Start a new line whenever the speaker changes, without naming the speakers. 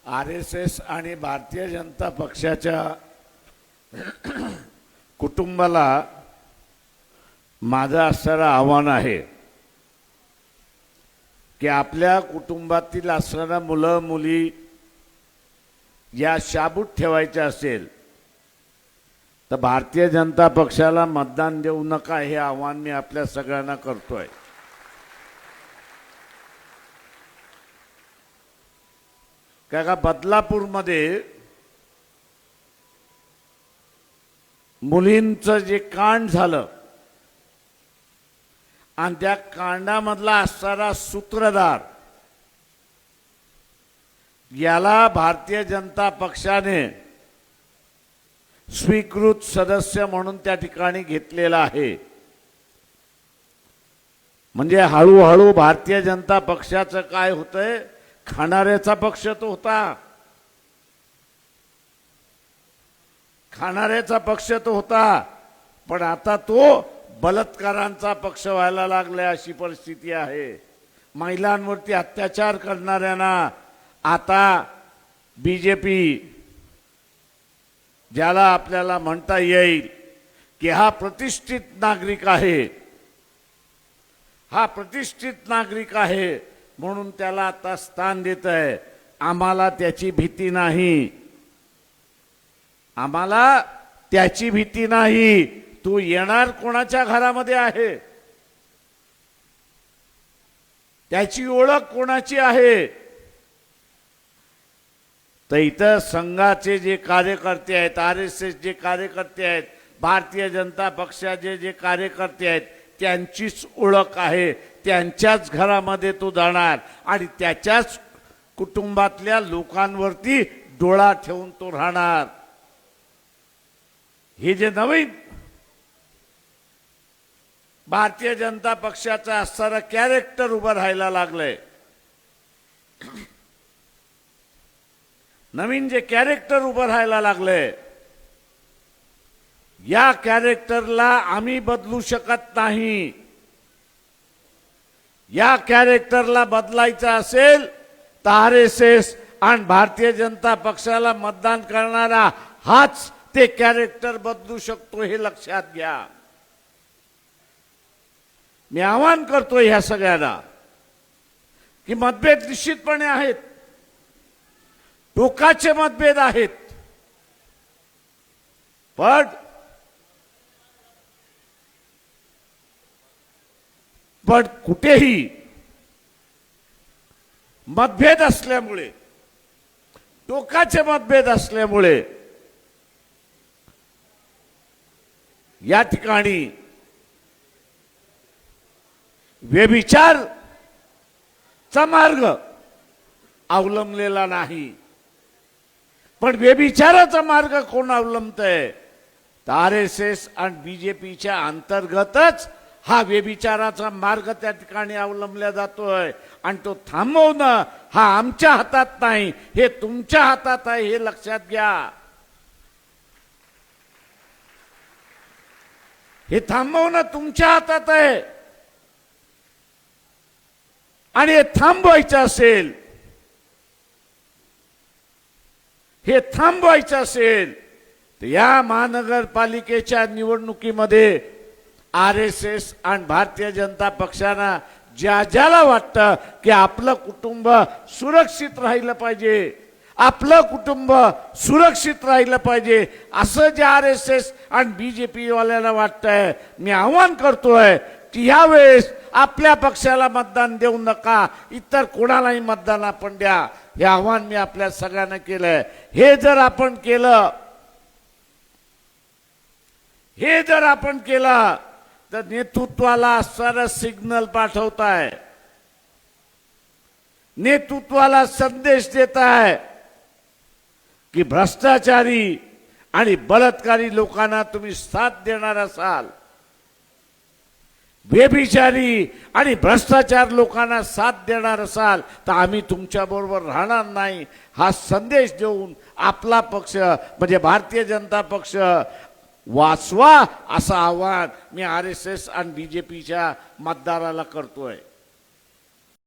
RSS आणि भारतीय जनता पक्षाच्या कुटुंबाला माझं असणारं आव्हान आहे की आपल्या कुटुंबातील असणाऱ्या मुलं मुली या शाबूत ठेवायच्या असेल तर भारतीय जनता पक्षाला मतदान देऊ नका हे आव्हान मी आपल्या सगळ्यांना करतोय। का बदलापूरमध्ये मुलींचं जे कांड झालं आणि त्या कांडामधला असणारा सूत्रधार याला भारतीय जनता पक्षाने स्वीकृत सदस्य म्हणून त्या ठिकाणी घेतलेला आहे। म्हणजे हळूहळू भारतीय जनता पक्षाचं काय होतंय, खाणाऱ्याचा पक्ष तो होता, खाणाऱ्याचा पक्ष तो होता, पण आता तो बलात्कारांचा पक्ष व्हायला लागलाय अशी परिस्थिती आहे। महिलांवरती अत्याचार करणाऱ्यांना आता बीजेपी ज्याला आपल्याला म्हणता येईल की हा प्रतिष्ठित नागरिक आहे, हा प्रतिष्ठित नागरिक आहे म्हणून त्याला आता स्थान देत आहे। आम्हाला त्याची भीती नाही, आम्हाला त्याची भीती नाही। तू येणार कोणाच्या घरामध्ये आहे, त्याची ओळख कोणाची आहे, तर इथं संघाचे जे कार्यकर्ते आहेत, RSS जे कार्यकर्ते आहेत, भारतीय जनता पक्षाचे जे कार्यकर्ते आहेत त्यांचीच ओळख आहे। त्यांच्याच घरामध्ये तो जाणार आणि त्याच्याच कुटुंबातल्या लोकांवरती डोळा ठेवून तो राहणार। हे जे नवीन भारतीय जनता पक्षाचा असणारा कॅरेक्टर उभं राहायला लागलंय, नवीन जे कॅरेक्टर उभं राहायला लागलंय, या कॅरेक्टरला आम्ही बदलू शकत नाही। या कॅरेक्टरला बदलायचं असेल तर RSS आणि भारतीय जनता पक्षाला मतदान करणारा हाच ते कॅरेक्टर बदलू शकतो, हे लक्षात घ्या। मी आवाहन करतो ह्या सगळ्यांना की मतभेद निश्चितपणे आहेत, टोकाचे मतभेद आहेत, पण कुठेही मतभेद असल्यामुळे, टोकाचे मतभेद असल्यामुळे या ठिकाणी व्यभिचारचा मार्ग अवलंबलेला नाही। पण व्यभिचाराचा मार्ग कोण अवलंबतंय, तर RSS आणि बीजेपीच्या अंतर्गतच हा व्यभिचाराचा मार्ग त्या ठिकाणी अवलंबला जातोय आणि तो थांबवणं हा आमच्या हातात नाही, हे तुमच्या हातात आहे, हे लक्षात घ्या। हे थांबवणं तुमच्या हातात आहे आणि हे थांबवायचं असेल, हे थांबवायचं असेल तर या महानगरपालिकेच्या निवडणुकीमध्ये RSS आणि भारतीय जनता पक्षानं ज्याला वाटतं की आपलं कुटुंब सुरक्षित राहिलं पाहिजे, आपलं कुटुंब सुरक्षित राहिलं पाहिजे असं जे RSS आणि बीजेपी वाल्याला वाटतंय, मी आवाहन करतोय की यावेळेस आपल्या पक्षाला मतदान देऊ नका, इतर कोणालाही मतदान आपण द्या, हे आव्हान मी आपल्या सगळ्यांना केलंय। हे जर आपण केलं तर नेतृत्वाला असणारा सिग्नल पाठवताय, नेतृत्वाला संदेश देताय की भ्रष्टाचारी आणि बलात्कारी लोकांना तुम्ही साथ देणार असाल, व्यभिचारी आणि भ्रष्टाचार लोकांना साथ देणार असाल तर आम्ही तुमच्या बरोबर राहणार नाही, हा संदेश देऊन आपला पक्ष म्हणजे भारतीय जनता पक्ष वाचवा असं आवाहन मी RSS आणि बीजेपीच्या मतदाराला करतोय।